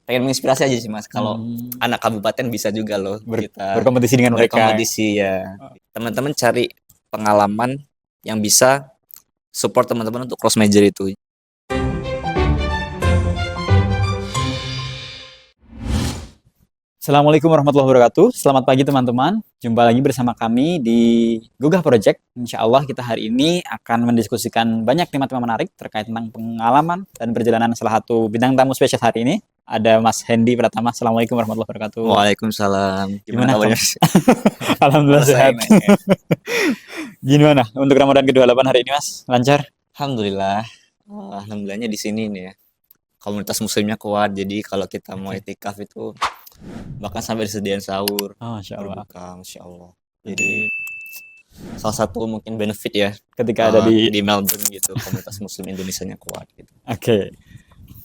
pengen menginspirasi aja sih Mas. Kalau Hmm, anak kabupaten bisa juga loh kita berkompetisi dengan mereka. berkompetisi ya. Teman-teman cari pengalaman yang bisa support teman-teman untuk cross major itu. Assalamualaikum warahmatullahi wabarakatuh. Selamat pagi teman-teman. Jumpa lagi bersama kami di Gugah Project. Insya Allah kita hari ini akan mendiskusikan banyak tema-tema menarik terkait tentang pengalaman dan perjalanan salah satu bintang tamu spesial hari ini. Ada Mas Hendy Pratama. Assalamualaikum warahmatullahi wabarakatuh. Waalaikumsalam. Gimana Gimana kabarnya? kamu? Alhamdulillah Selesai sehat. Mas ya. Gimana untuk Ramadan ke-28 hari ini Mas? Lancar? Alhamdulillah. Alhamdulillahnya di sini nih ya. Komunitas muslimnya kuat. Jadi kalau kita mau Oke. itikaf itu bahkan sampai disediain sahur, Oh, Masya Allah. berbuka, Masya Allah. Jadi Jadi salah satu mungkin benefit ya ketika ada di... di Melbourne gitu, komunitas muslim Indonesianya kuat gitu. Oke.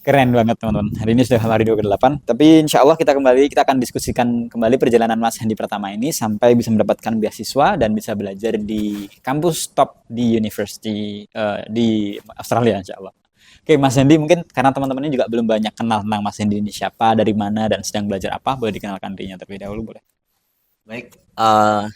Keren banget teman-teman. Hari ini sudah hari 28. Tapi insya Allah kita akan diskusikan kembali perjalanan Mas Hendy Pratama ini sampai bisa mendapatkan beasiswa dan bisa belajar di kampus top di university di Australia insya Allah. Oke Mas Hendy, mungkin karena teman-teman ini juga belum banyak kenal tentang Mas Hendy ini siapa, dari mana, dan sedang belajar apa, boleh dikenalkan dirinya terlebih dahulu boleh? Baik,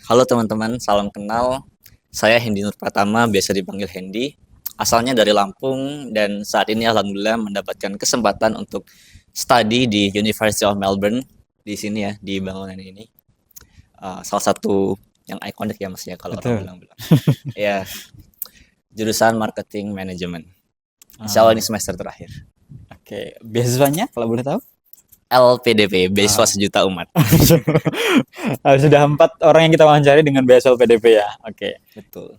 halo teman-teman, salam kenal. Saya Hendy Nur Pratama, biasa dipanggil Hendy. Asalnya dari Lampung dan saat ini alhamdulillah mendapatkan kesempatan untuk study di University of Melbourne di sini ya, di bangunan ini. Salah satu yang ikonik ya Mas ya kalau orang Betul. bilang-bilang. Ya, jurusan marketing management. Insya Allah ini semester terakhir. Oke, beasiswanya kalau boleh tahu? LPDP, beasiswa sejuta umat. Sudah 4 orang yang kita wawancari dengan beasiswa PDP ya. Oke. Betul.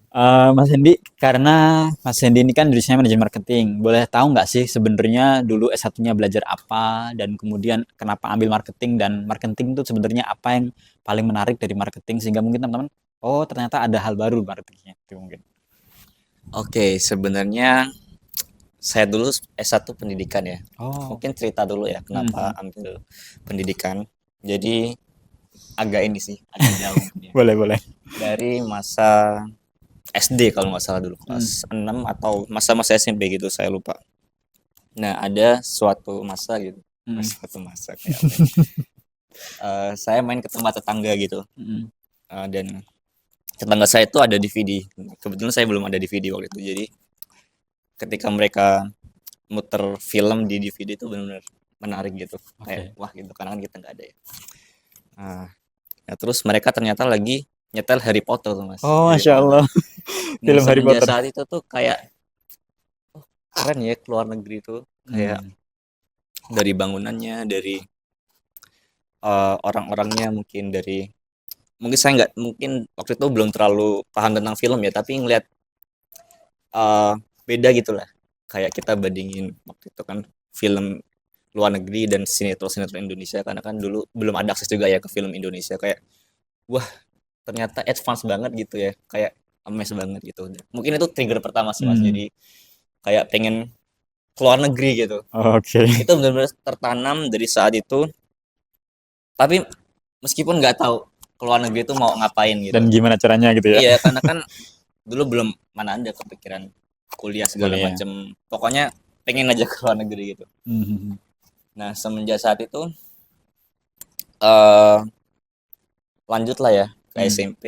Mas Hendy, karena Mas Hendy ini kan jurusannya manajemen marketing, boleh tahu nggak sih sebenarnya dulu S1-nya belajar apa dan kemudian kenapa ambil marketing, dan marketing itu sebenarnya apa yang paling menarik dari marketing sehingga mungkin teman-teman, oh ternyata ada hal baru marketingnya itu mungkin. Oke, sebenarnya saya dulu S1 pendidikan ya. Oh. Mungkin cerita dulu ya kenapa ambil pendidikan. Jadi agak ini sih, agak jauh ya. Boleh. Dari masa SD kalau nggak salah dulu, kelas 6 atau masa-masa SMP gitu, saya lupa. Nah, ada suatu masa gitu. Suatu masa kayak apa ya. Saya main ke tempat tetangga gitu. Dan tetangga saya itu ada DVD. Kebetulan saya belum ada DVD waktu itu. Jadi ketika mereka muter film di DVD itu benar-benar menarik gitu. Kayak wah gitu, karena kan kita nggak ada ya. Nah, terus mereka ternyata lagi nyetel Harry Potter tuh Mas. Oh, Harry Masya Potter. Allah. Nah, Film Harry semenjak Potter. saat itu tuh kayak keren ya keluar negeri tuh. Kayak dari bangunannya, dari orang-orangnya, mungkin saya nggak, mungkin waktu itu belum terlalu paham tentang film ya, tapi ngeliat beda gitu lah. Kayak kita bandingin waktu itu kan film luar negeri dan sinetron Indonesia, karena kan dulu belum ada akses juga ya ke film Indonesia. Kayak wah ternyata advance banget gitu ya, kayak amazed banget gitu. Mungkin itu trigger pertama sih Mas, jadi kayak pengen keluar negeri gitu. Oke. Itu benar-benar tertanam dari saat itu, tapi meskipun nggak tahu keluar negeri itu mau ngapain gitu. Dan gimana caranya gitu ya? Iya, karena kan dulu belum, mana ada kepikiran kuliah segala Kuliah. macam. Pokoknya pengen aja ke luar negeri gitu. Nah, semenjak saat itu lanjut lah ya ke SMP,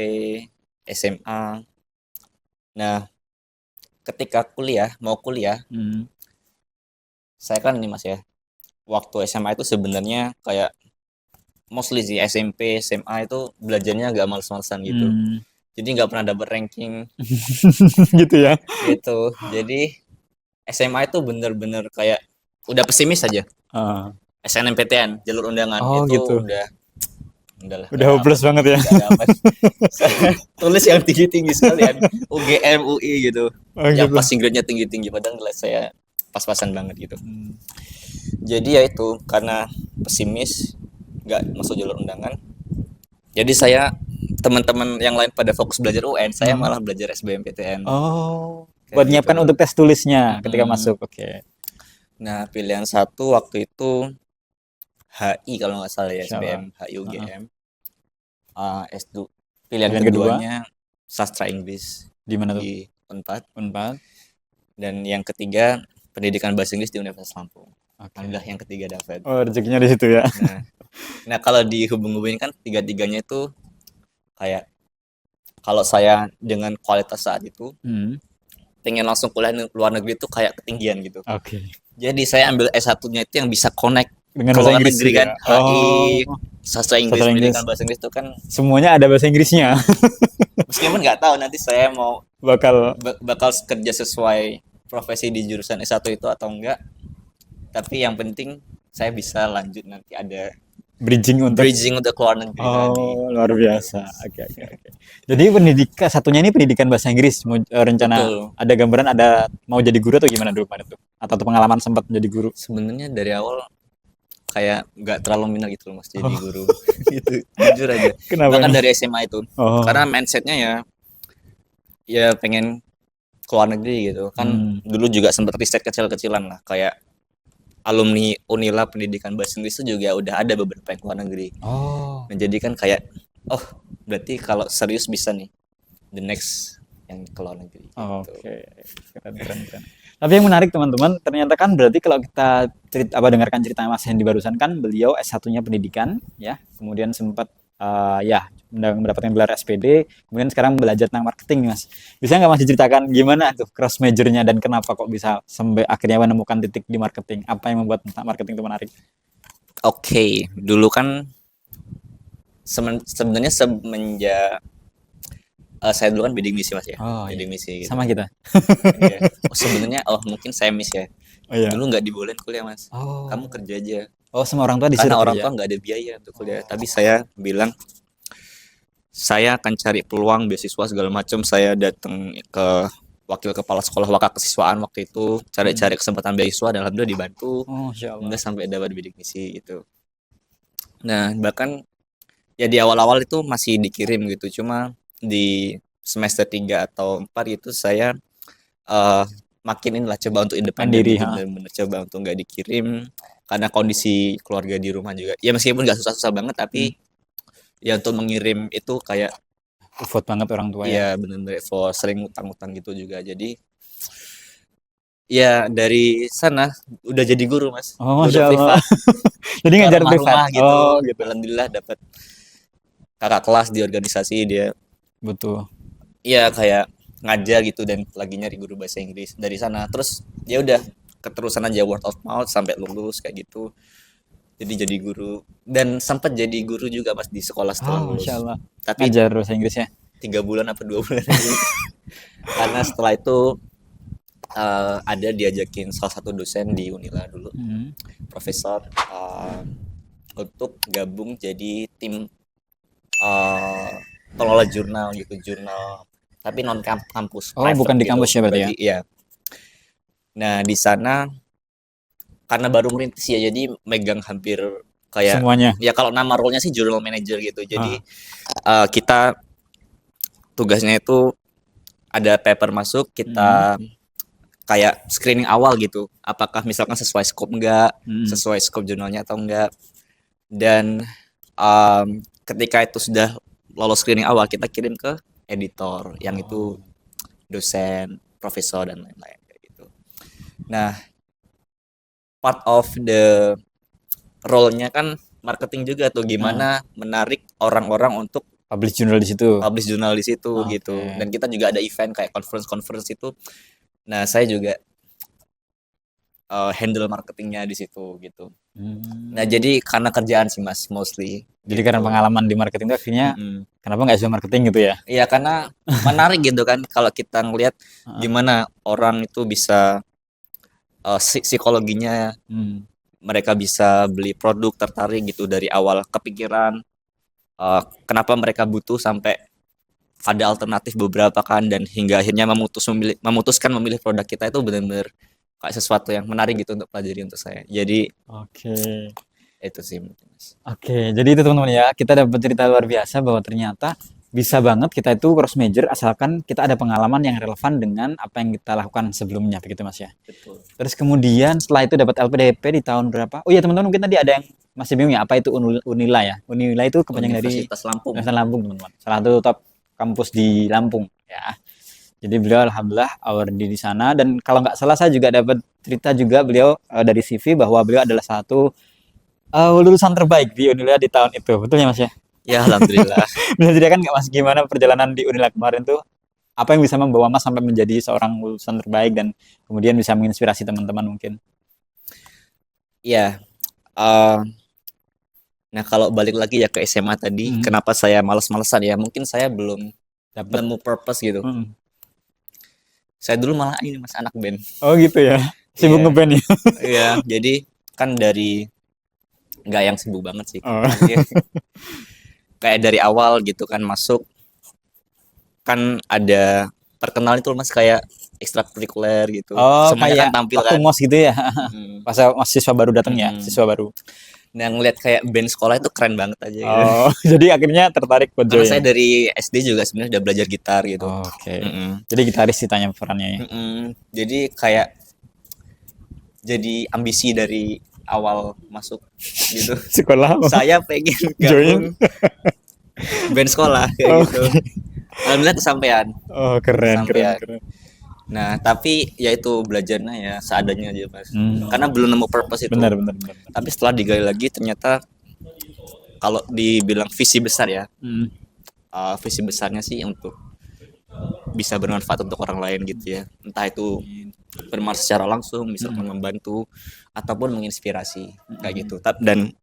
SMA. Nah, ketika mau kuliah, saya kan ini Mas ya, waktu SMA itu sebenarnya kayak mostly sih SMP, SMA itu belajarnya agak males-malesan gitu. Jadi nggak pernah dapet ranking Gitu ya. gitu. Jadi SMA itu bener-bener kayak udah pesimis aja. SNMPTN, jalur undangan Oh, itu gitu. udahlah. Udah hopeless banget ya. Nggak dapat. Saya tulis yang tinggi-tinggi sekalian, UGM, UI gitu. Oh, Yang gitu. passing grade-nya tinggi-tinggi, padahal nilai saya pas-pasan banget gitu. Jadi ya itu karena pesimis, nggak masuk jalur undangan. Jadi saya, teman-teman yang lain pada fokus belajar UN, saya malah belajar SBMPTN. Oh, Kayak buat nyiapkan gitu. untuk tes tulisnya ketika masuk. Oke. Nah, pilihan satu waktu itu HI kalau nggak salah ya, Insya Allah. SBM, HI UGM. S2. Pilihan Pilihan kedua? keduanya sastra Inggris Di mana tuh? di Unpad. Unpad. Dan yang ketiga pendidikan bahasa Inggris di Universitas Lampung. Oke. Alhamdulillah yang ketiga dapat. Oh, rezekinya di situ ya. Nah kalau dihubung-hubungin kan tiga-tiganya itu kayak kalau saya dengan kualitas saat itu pengen langsung kuliah di luar negeri itu kayak ketinggian gitu. Oke. Jadi saya ambil S1-nya itu yang bisa connect Dengan ke bahasa luar Inggris negeri juga. kan. HI, Oh, sastra Inggris, sastra Inggris. pendidikan bahasa Inggris itu kan Semuanya ada bahasa Inggrisnya. meskipun nggak tahu nanti saya mau Bakal bakal kerja sesuai profesi di jurusan S1 itu atau enggak. Tapi yang penting saya bisa lanjut nanti ada bridging untuk bridging untuk ke luar negeri tadi. Oh, luar biasa. Oke, oke, oke. Jadi pendidikan satunya ini pendidikan bahasa Inggris. Rencana Betul. ada gambaran ada mau jadi guru atau gimana dulu kemarin tuh? Atau pengalaman sempat menjadi guru? Sebenarnya dari awal kayak nggak terlalu minat gitu loh mas jadi guru. Itu jujur aja. Kenapa? Bahkan dari SMA itu. Oh. Karena mindsetnya ya pengen ke luar negeri gitu kan. Dulu juga sempat riset kecil-kecilan lah kayak alumni Unila pendidikan bahasa Inggris itu juga udah ada beberapa yang ke luar negeri. Oh. Nah, jadi kan kayak oh berarti kalau serius bisa nih the next yang ke luar negeri. Oke, keren. Tapi yang menarik teman-teman, ternyata kan berarti kalau kita dengarkan cerita Mas Hendy barusan kan beliau S1-nya pendidikan ya, kemudian sempat ya mendapatkan gelar SPD, kemudian sekarang belajar tentang marketing nih Mas. Bisa nggak Mas diceritakan gimana tuh cross majornya dan kenapa kok bisa sampai akhirnya menemukan titik di marketing? Apa yang membuat marketing itu menarik? Oke, dulu kan sebenarnya semenjak saya dulu kan bidding misi mas ya. Oh, bidding iya. misi gitu. Sama kita. Iya. Sebenarnya mungkin saya miss ya. Oh iya. Dulu nggak dibolehin kuliah mas. Oh. Kamu kerja aja. Oh, sama orang tua disuruh Karena orang kerja? tua nggak ada biaya untuk kuliah. Tapi saya bilang saya akan cari peluang beasiswa segala macam. Saya datang ke wakil kepala sekolah wakil kesiswaan waktu itu cari-cari kesempatan beasiswa dan alhamdulillah dibantu. Oh, Insya Allah. Nggak sampai dapat bidik misi gitu. Nah bahkan ya di awal-awal itu masih dikirim gitu. Cuma di semester 3 atau 4 itu saya makin inilah coba untuk independen Mandiri, gitu, bener-bener coba untuk nggak dikirim karena kondisi keluarga di rumah juga ya meskipun nggak susah-susah banget tapi ya untuk mengirim itu kayak Effort banget orang tua ya. ya bener-bener for sering utang-utang gitu juga jadi ya dari sana udah jadi guru mas. Oh, Guru Masya Allah. privat Jadi ke ngajar rumah-rumah privat. gitu. Oh, gitu. Alhamdulillah dapat kakak kelas di organisasi dia Betul. iya kayak ngajar gitu dan lagi nyari guru bahasa Inggris dari sana terus ya udah keterusan aja word of mouth sampai lulus kayak gitu jadi guru dan sempat jadi guru juga mas di sekolah setelah Oh, lulus Masya Allah. tapi Ngajar bahasa Inggrisnya. 3 bulan apa 2 bulan karena setelah itu ada diajakin salah satu dosen di Unila dulu profesor untuk gabung jadi tim pengelola jurnal gitu jurnal tapi non kampus. Oh, bukan di kampus ya berarti ya? Iya. Nah di sana karena baru merintis ya jadi megang hampir kayak Semuanya. ya kalau nama role-nya sih journal manager gitu. Jadi kita tugasnya itu ada paper masuk kita kayak screening awal gitu. Apakah misalkan sesuai scope enggak, sesuai scope jurnalnya atau enggak. Dan ketika itu sudah lolos screening awal kita kirim ke editor yang itu dosen, profesor dan lain-lain kayak gitu. Nah, part of the role-nya kan marketing juga tuh gimana menarik orang-orang untuk Publish jurnal di situ. publish jurnal di situ gitu. Dan kita juga ada event kayak conference itu. Nah, saya juga handle marketingnya di situ gitu. Nah, jadi karena kerjaan sih Mas mostly. Jadi karena pengalaman di marketing itu akhirnya kenapa nggak bisa marketing gitu ya? Iya karena menarik gitu kan kalau kita ngelihat gimana orang itu bisa psikologinya mereka bisa beli produk tertarik gitu dari awal kepikiran kenapa mereka butuh sampai ada alternatif beberapa kan dan hingga akhirnya memutuskan memilih produk kita itu benar-benar kayak sesuatu yang menarik gitu untuk pelajari untuk saya. Jadi itu sih mungkin Mas. Oke, jadi itu teman-teman ya, kita dapat cerita luar biasa bahwa ternyata bisa banget kita itu cross major asalkan kita ada pengalaman yang relevan dengan apa yang kita lakukan sebelumnya begitu Mas ya. Betul. Terus kemudian setelah itu dapat LPDP di tahun berapa? Oh iya teman-teman mungkin tadi ada yang masih bingung ya apa itu Unila ya. Unila itu kepanjangan dari Universitas Lampung. Universitas Lampung teman-teman. Salah satu top kampus di Lampung ya. Jadi beliau alhamdulillah awardee di sana, dan kalau nggak salah saya juga dapat cerita juga beliau dari CV bahwa beliau adalah satu lulusan terbaik di Unila di tahun itu. Betul ya Mas ya? Ya alhamdulillah. Bisa ceritakan nggak Mas gimana perjalanan di Unila kemarin tuh? Apa yang bisa membawa Mas sampai menjadi seorang lulusan terbaik dan kemudian bisa menginspirasi teman-teman mungkin? Ya, nah kalau balik lagi ya ke SMA tadi, Hmm. kenapa saya males-malesan ya? Mungkin saya belum Dapat. nemu purpose gitu. Hmm. Saya dulu malah ini Mas anak band. Oh gitu ya. Sibuk Iya. ngeband ya. Iya, jadi kan dari nggak yang sibuk banget sih. Oh. Kayak dari awal gitu kan masuk, kan ada perkenalan itu Mas kayak ekstrakurikuler gitu. Oh, Semuanya kayak kan tampil waktu kan. MOS gitu ya. Mm. Pas mahasiswa baru datang ya, Mm. siswa baru. Nah ngeliat kayak band sekolah itu keren banget aja gitu. Oh, jadi akhirnya tertarik buat Karena join. saya dari SD juga sebenarnya udah belajar gitar gitu. Oke. Mm-mm. Jadi gitaris ditanya perannya ya. Mm-mm. Jadi kayak jadi ambisi dari awal masuk gitu. Sekolah apa? Saya pengen Join. gabung band sekolah kayak Oh. gitu. Alhamdulillah kesampaian. Oh, keren, Sampai- keren. Nah tapi ya itu belajarnya ya seadanya aja Mas. Hmm. Karena belum nemu purpose itu. Benar. Tapi setelah digali lagi ternyata kalau dibilang visi besar ya, Hmm. visi besarnya sih untuk bisa bermanfaat untuk orang lain gitu ya. Entah itu bermanfaat secara langsung, misalkan membantu ataupun menginspirasi kayak gitu. Dan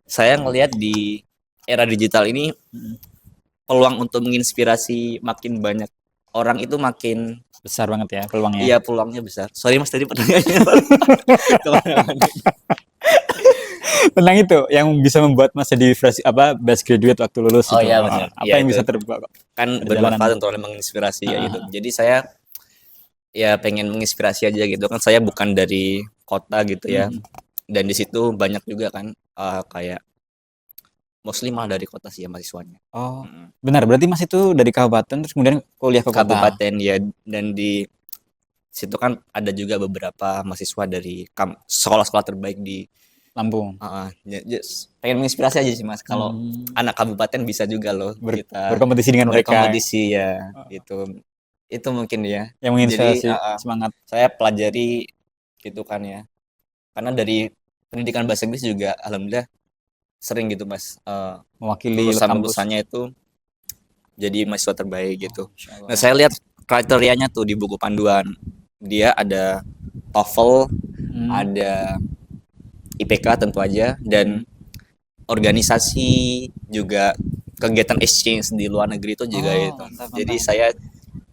saya ngelihat di era digital ini peluang untuk menginspirasi makin banyak orang itu makin Besar banget ya peluangnya. iya peluangnya besar. Sorry Mas tadi pertanyaannya kemana-mana. Tentang itu yang bisa membuat Mas jadi best graduate waktu lulus Oh, itu. iya, benar. Apa Iya, yang itu. bisa terbuka? Kan Perjalanan. bermanfaat untuk menginspirasi ya gitu. Jadi saya ya pengen menginspirasi aja gitu kan, saya bukan dari kota gitu ya. Dan di situ banyak juga kan kayak mostly malah dari kota sih ya mahasiswanya. Oh, benar. Berarti Mas itu dari kabupaten terus kemudian kuliah ke kota. Kabupaten ya, dan di situ kan ada juga beberapa mahasiswa dari sekolah-sekolah terbaik di Lampung. pengen menginspirasi aja sih Mas. Kalau anak kabupaten bisa juga loh kita Berkompetisi dengan mereka. berkompetisi ya gitu. Itu mungkin ya. Yang menginspirasi Jadi, semangat. Saya pelajari gitu kan ya. Karena dari pendidikan bahasa Inggris juga alhamdulillah sering gitu Mas Mewakili kampus. lulusannya itu jadi mahasiswa terbaik gitu. Insya Allah. Nah saya lihat kriterianya tuh di buku panduan, dia ada TOEFL, ada IPK tentu aja, dan organisasi juga, kegiatan exchange di luar negeri itu juga itu. Mantap. Jadi saya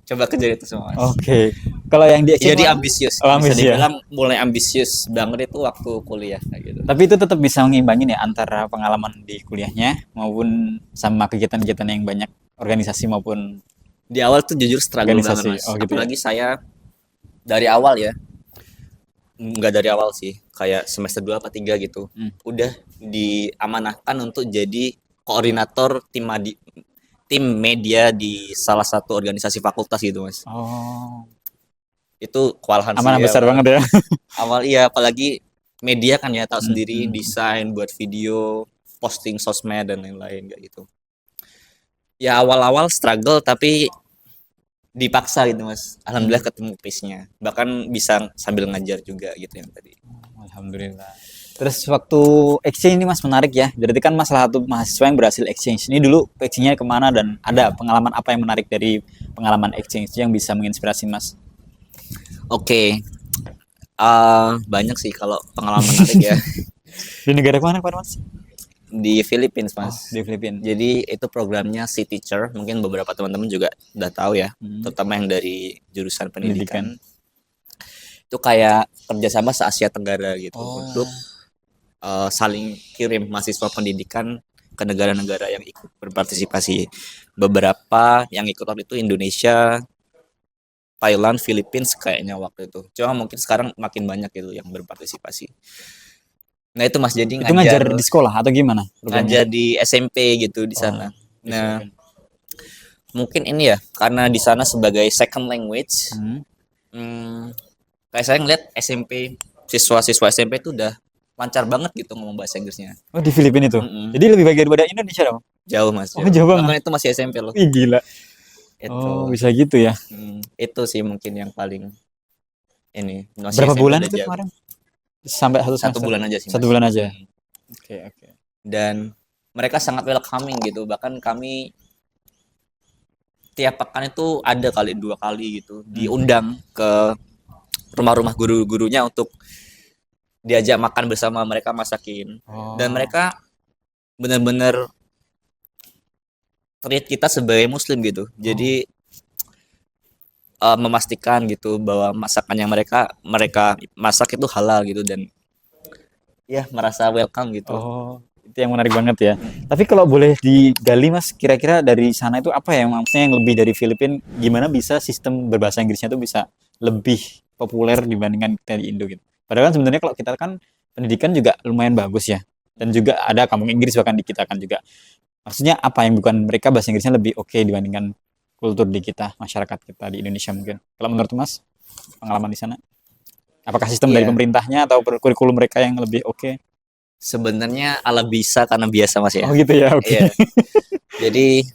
coba kejar itu semua Mas. Oke. Kalau yang di Jadi exchange, ambisius, Oh, bisa ambisius ya. dibilang mulai ambisius banget itu waktu kuliah kayak gitu. tapi itu tetap bisa mengimbangin ya antara pengalaman di kuliahnya maupun sama kegiatan-kegiatan yang banyak organisasi maupun Di awal tuh jujur struggle Organisasi. banget Mas. Oh, gitu ya. Apalagi saya dari awal ya, nggak dari awal sih, kayak semester 2 apa 3 gitu, udah diamanahkan untuk jadi koordinator tim media di salah satu organisasi fakultas gitu Mas. Itu kewalahan sih amanah ya, besar Mas. banget ya. Awal iya, apalagi media kan ya tahu sendiri, desain buat video, posting sosmed dan lain-lain kayak gitu. Ya awal-awal struggle tapi dipaksa gitu Mas. Alhamdulillah ketemu pace-nya. Bahkan bisa sambil ngajar juga gitu yang tadi. Alhamdulillah. Terus waktu exchange ini Mas menarik ya. Berarti kan Mas salah satu mahasiswa yang berhasil exchange. Ini dulu exchange-nya kemana dan ada pengalaman apa yang menarik dari pengalaman exchange yang bisa menginspirasi Mas? Oke. Banyak sih kalau pengalaman menarik ya. Di negara mana Pak Mas? Di Philippines Mas. Di Filipina. Jadi itu programnya Sea Teacher, mungkin beberapa teman-teman juga udah tahu ya, terutama yang dari jurusan pendidikan. Itu kayak kerjasama se-Asia Tenggara gitu untuk saling kirim mahasiswa pendidikan ke negara-negara yang ikut berpartisipasi. Beberapa yang ikut waktu itu Indonesia, Thailand, Philippines kayaknya waktu itu. Cuma mungkin sekarang makin banyak gitu yang berpartisipasi. Nah itu Mas, jadi Itu ngajar di sekolah atau gimana? ngajar di SMP gitu di sana. Nah, mungkin ini ya karena di sana sebagai second language, kayak saya ngeliat SMP, siswa-siswa SMP itu udah lancar banget gitu ngomong bahasa Inggrisnya. Oh di Filipina itu. Jadi lebih baik daripada Indonesia dong. Jauh Mas. Oh, jauh banget. Bahkan itu masih SMP loh. Ih gila. Itu bisa gitu ya. itu sih mungkin yang paling ini masih Berapa SMP bulan udah itu jago. kemarin? Sampai satu 1 semester? bulan aja sih 1 Mas. bulan aja. Oke, oke. Dan mereka sangat welcoming gitu, bahkan kami tiap pekan itu ada kali 2 kali gitu diundang ke rumah-rumah guru-gurunya untuk diajak makan bersama, mereka masakin. Dan mereka benar-benar treat kita sebagai muslim gitu. Jadi memastikan gitu bahwa masakan yang mereka mereka masak itu halal gitu, dan ya merasa welcome gitu. Itu yang menarik banget ya. Tapi kalau boleh digali Mas, kira-kira dari sana itu apa ya maksudnya yang lebih dari Filipina, gimana bisa sistem berbahasa Inggrisnya itu bisa lebih populer dibandingkan kita di Indo gitu. Padahal kan sebenarnya kalau kita kan pendidikan juga lumayan bagus ya. Dan juga ada kampung Inggris bahkan di kita kan juga. Maksudnya apa yang bukan mereka bahasa Inggrisnya lebih oke dibandingkan kultur di kita, masyarakat kita di Indonesia mungkin. Kalau menurut Mas, pengalaman di sana, apakah sistem dari Iya, pemerintahnya atau kurikulum mereka yang lebih oke? sebenarnya ala bisa karena biasa Mas ya. Gitu ya, oke. Iya. Jadi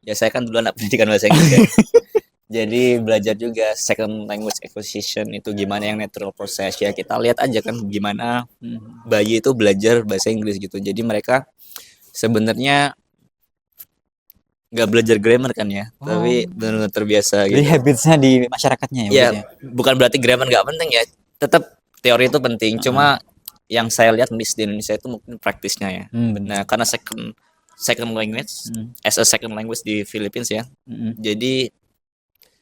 ya saya kan dulu anak pendidikan bahasa Inggris ya. Jadi belajar juga second language acquisition itu gimana, yang natural process ya, kita lihat aja kan gimana bayi itu belajar bahasa Inggris gitu. Jadi mereka sebenarnya nggak belajar grammar kan ya, tapi benar-benar terbiasa Jadi gitu. habitsnya di masyarakatnya ya Ya berarti ya. bukan berarti grammar nggak penting ya, tetap teori itu penting. Cuma yang saya lihat miss di Indonesia itu mungkin praktisnya ya. Benar. Nah karena second language as a second language di Philippines ya, jadi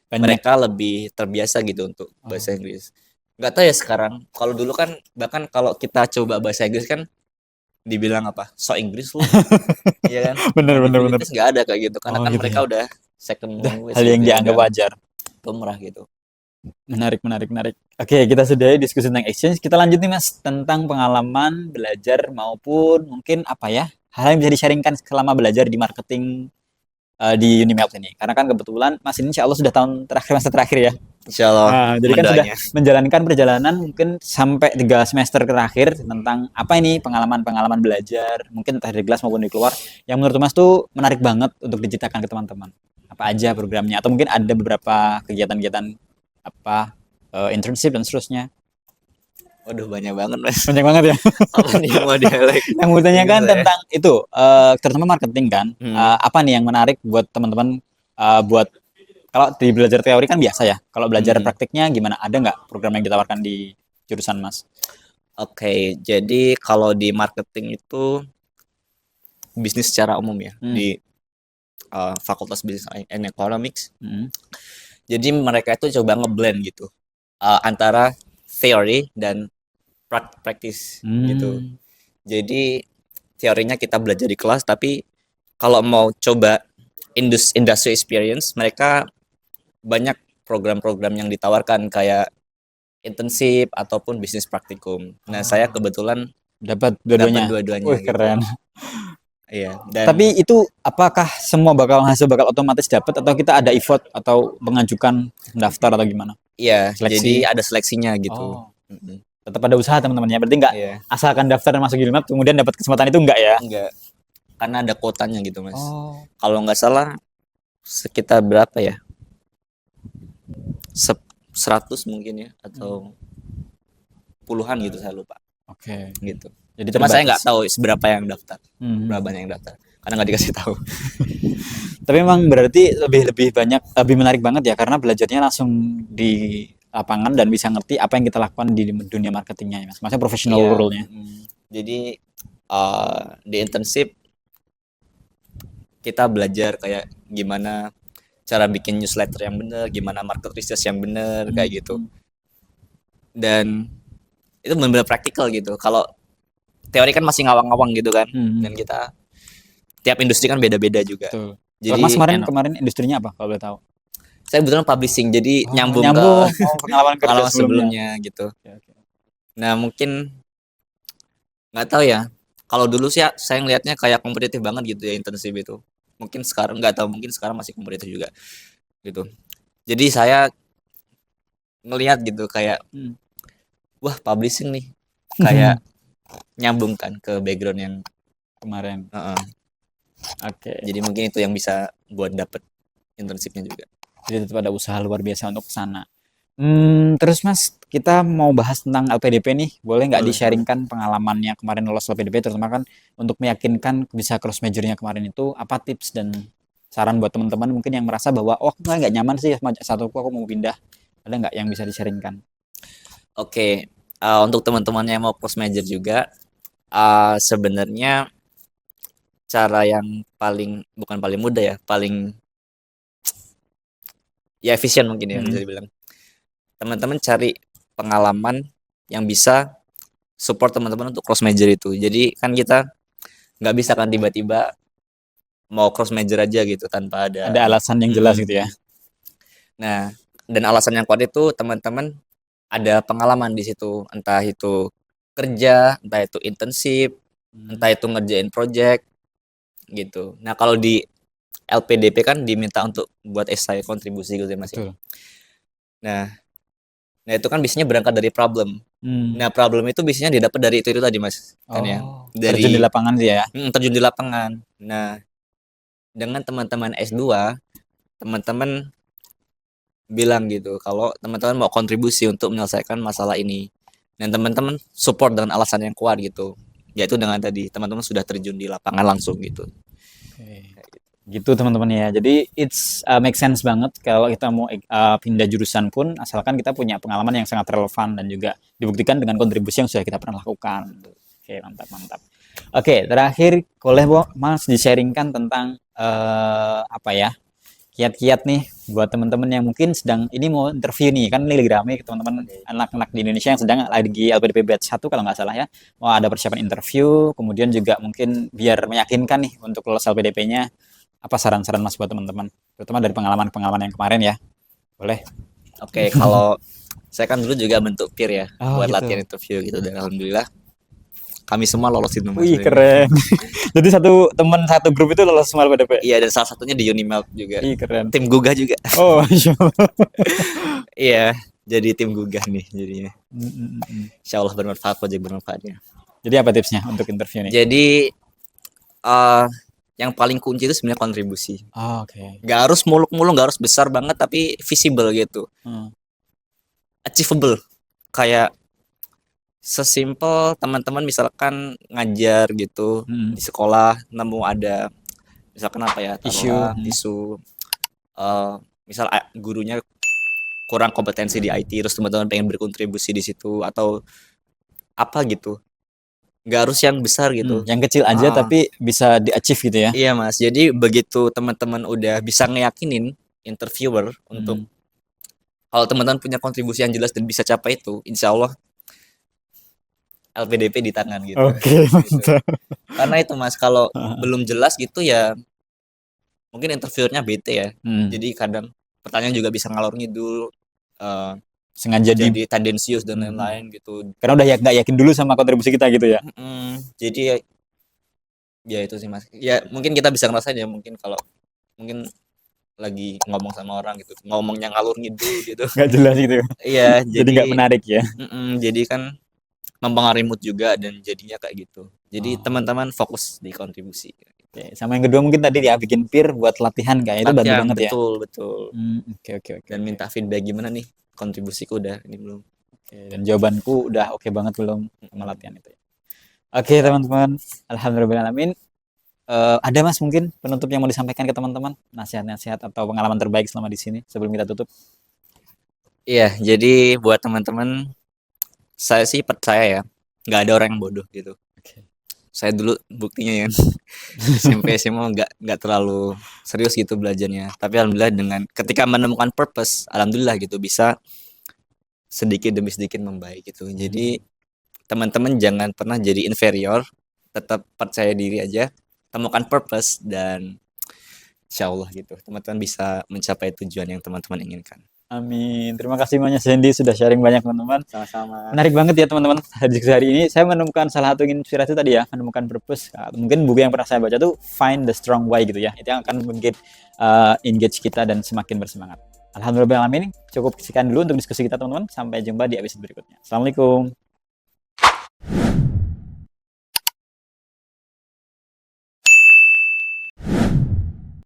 Banyak. mereka lebih terbiasa gitu untuk bahasa Inggris. Nggak tahu ya sekarang. Kalau dulu kan bahkan kalau kita coba bahasa Inggris kan dibilang apa? So Inggris lu. Iya kan? Bener, Nah, di bener, bener. Philippines nggak ada kayak gitu karena kan Gitu mereka ya. udah second language Hal yang gitu ya, dianggap udah wajar. lumrah gitu. Menarik, menarik, menarik. Oke, kita sudahi diskusi tentang exchange. Kita lanjut nih Mas, tentang pengalaman belajar maupun mungkin apa ya, hal yang bisa di-sharingkan selama belajar di marketing di Unimap ini. Karena kan kebetulan Mas ini insya Allah sudah tahun terakhir, semester terakhir ya. Insya Allah Jadi kan sudah mendoanya. menjalankan perjalanan mungkin sampai 3 semester terakhir tentang apa ini pengalaman-pengalaman belajar, mungkin entah di kelas maupun di keluar, yang menurut Mas tuh menarik banget untuk diceritakan ke teman-teman. Apa aja programnya, atau mungkin ada beberapa kegiatan-kegiatan apa internship dan seterusnya. Waduh banyak banget Mas. Banyak banget ya. Apa nih mau dialek? Yang mau tanyakan Bingung saya. tentang itu, terutama marketing kan. Apa nih yang menarik buat teman-teman buat kalau di belajar teori kan biasa ya. Kalau belajar praktiknya gimana? Ada nggak program yang ditawarkan di jurusan Mas? Oke, jadi kalau di marketing itu bisnis secara umum ya, di Fakultas Business and Economics. Jadi mereka itu coba ngeblend gitu antara theory dan practice gitu. Jadi teorinya kita belajar di kelas, tapi kalau mau coba industry experience, mereka banyak program-program yang ditawarkan kayak internship ataupun bisnis praktikum. Nah, saya kebetulan Dapat dapat dua-duanya. dua-duanya Wih, gitu. keren. Iya, dan Tapi itu apakah semua hasil bakal otomatis dapat atau kita ada effort atau mengajukan daftar atau gimana? iya, Seleksi. jadi ada seleksinya gitu. Tetap ada usaha teman-teman ya. Berarti nggak Iya. asalkan daftar dan masuk Unimap kemudian dapat kesempatan itu enggak ya? Enggak, karena ada kuotanya gitu Mas. Kalau nggak salah sekitar berapa ya? 100 mungkin ya, atau puluhan gitu, saya lupa Oke. gitu. Jadi Cuma saya terbatas. nggak tahu seberapa yang daftar, berapa banyak yang daftar, karena nggak dikasih tahu. Tapi memang berarti lebih banyak, lebih menarik banget ya karena belajarnya langsung di lapangan dan bisa ngerti apa yang kita lakukan di dunia marketingnya ya Mas. Maksudnya professional Iya, role-nya. jadi di internship kita belajar kayak gimana cara bikin newsletter yang benar, gimana market research yang benar, kayak gitu. Dan itu benar-benar praktikal gitu. Kalau teori kan masih ngawang-ngawang gitu kan, dan kita tiap industri kan beda-beda juga. Betul. Jadi Mas kemarin industrinya apa kalau boleh tahu? saya kebetulan publishing, jadi nyambung ke pengalaman pengalaman sebelumnya gitu. Nah mungkin nggak tahu ya. Kalau dulu sih saya ngelihatnya kayak kompetitif banget gitu ya internship itu. Mungkin sekarang nggak tahu, mungkin sekarang masih kompetitif juga gitu. Jadi saya ngelihat gitu kayak wah publishing nih kayak nyambung kan ke background yang kemarin. Oke. Jadi mungkin itu yang bisa buat dapet internshipnya juga. Jadi tetap ada usaha luar biasa untuk ke sana. Terus Mas, kita mau bahas tentang LPDP nih. Boleh nggak Boleh, di-sharingkan pengalamannya kemarin lolos LPDP, terutama kan untuk meyakinkan bisa cross majornya kemarin itu, apa tips dan saran buat teman-teman mungkin yang merasa bahwa, oh, aku nggak nyaman sih sama satuku, aku mau pindah. Ada nggak yang bisa di-sharingkan? Oke, untuk teman-teman yang mau cross major juga, sebenarnya cara yang bukan paling mudah ya, paling ya efisien mungkin ya bisa dibilang. Teman-teman cari pengalaman yang bisa support teman-teman untuk cross major itu. Jadi kan kita nggak bisa kan tiba-tiba mau cross major aja gitu tanpa ada Ada alasan yang jelas gitu ya. Nah, dan alasan yang kuat itu teman-teman ada pengalaman di situ, entah itu kerja, entah itu internship, entah itu ngerjain project gitu. Nah, kalau di LPDP kan diminta untuk buat esai kontribusi gitu ya Mas. Betul. Nah, itu kan biasanya berangkat dari problem. Nah, problem itu biasanya didapat dari itu tadi Mas, kan ya. Terjun di lapangan sih ya. Terjun di lapangan. Nah, dengan teman-teman S2, teman-teman bilang gitu kalau teman-teman mau kontribusi untuk menyelesaikan masalah ini. Dan teman-teman support dengan alasan yang kuat gitu. Yaitu dengan tadi teman-teman sudah terjun di lapangan langsung gitu. Gitu teman-teman ya. Jadi it's make sense banget kalau kita mau pindah jurusan pun asalkan kita punya pengalaman yang sangat relevan dan juga dibuktikan dengan kontribusi yang sudah kita pernah lakukan. Oke, mantap. Oke, terakhir boleh Mas di-sharingkan tentang apa ya? Kiat-kiat nih buat teman-teman yang mungkin sedang ini mau interview nih, kan ini lagi rame teman-teman anak-anak di Indonesia yang sedang lagi LPDP batch 1 kalau nggak salah ya, mau ada persiapan interview, kemudian juga mungkin biar meyakinkan nih untuk lolos LPDP-nya, apa saran-saran Mas buat teman-teman, terutama dari pengalaman-pengalaman yang kemarin ya, boleh? Oke, kalau saya kan dulu juga bentuk peer ya, buat gitu. latihan interview gitu, dan alhamdulillah kami semua lolos itu Mas. Wih, keren. Jadi satu grup itu lolos semua LPDP? Iya, dan salah satunya di Unimelt juga. Ih, keren. Tim Gugah juga. Oh, Masya Allah. Iya, jadi tim Gugah nih jadinya. Insya Allah bermanfaat, project bermanfaatnya. Jadi apa tipsnya untuk interview nih? Jadi yang paling kunci itu sebenarnya kontribusi. Oke. Gak harus muluk-muluk, gak harus besar banget, tapi visible gitu. Achievable. Kayak sesimpel teman-teman misalkan ngajar gitu di sekolah, nemu ada misalkan apa ya, isu misal gurunya kurang kompetensi di IT, terus teman-teman pengen berkontribusi di situ atau apa gitu, nggak harus yang besar gitu, yang kecil aja tapi bisa di-achieve gitu ya. Iya Mas, jadi begitu teman-teman udah bisa ngeyakinin interviewer untuk kalau teman-teman punya kontribusi yang jelas dan bisa capai itu, insya Allah LPDP di tangan gitu. Oke, mantap. Karena itu Mas, kalau belum jelas gitu ya mungkin interviewernya bete ya. Jadi kadang pertanyaan juga bisa ngalor ngidul, sengaja jadi tendensius dan lain-lain gitu. Karena udah nggak yakin dulu sama kontribusi kita gitu ya. Jadi ya itu sih Mas. Ya mungkin kita bisa ngerasain ya, mungkin kalau mungkin lagi ngomong sama orang gitu, ngomongnya ngalur ngidul gitu. Nggak jelas gitu. Iya, jadi nggak menarik ya. Jadi kan mempengaruhi mood juga dan jadinya kayak gitu. Jadi teman-teman fokus di kontribusi. Oke, sama yang kedua mungkin tadi ya bikin peer buat latihan kayak itu bantu banget ya. Betul. Oke. Dan minta feedback gimana nih kontribusiku udah ini belum. Oke, dan jawabanku udah oke banget belum sama latihan itu ya. Oke teman-teman, alhamdulillahirrahmanirrahim. Ada Mas mungkin penutup yang mau disampaikan ke teman-teman, nasihat-nasihat atau pengalaman terbaik selama di sini sebelum kita tutup? Iya, jadi buat teman-teman, saya sih percaya ya, nggak ada orang yang bodoh gitu. Saya dulu buktinya ya SMP SMA nggak terlalu serius gitu belajarnya, tapi alhamdulillah dengan ketika menemukan purpose, alhamdulillah gitu bisa sedikit demi sedikit membaik gitu. Jadi teman-teman jangan pernah jadi inferior, tetap percaya diri aja, temukan purpose, dan insya Allah gitu teman-teman bisa mencapai tujuan yang teman-teman inginkan. Amin. Terima kasih banyak Sandy sudah sharing banyak teman-teman. Sama-sama. Menarik banget ya teman-teman. Diskusi hari ini saya menemukan salah satu inspirasi tadi ya, menemukan purpose. Mungkin buku yang pernah saya baca tuh Find the Strong Why gitu ya. Itu yang akan mungkin engage kita dan semakin bersemangat. Alhamdulillah, cukup sekian dulu untuk diskusi kita teman-teman. Sampai jumpa di episode berikutnya. Assalamualaikum.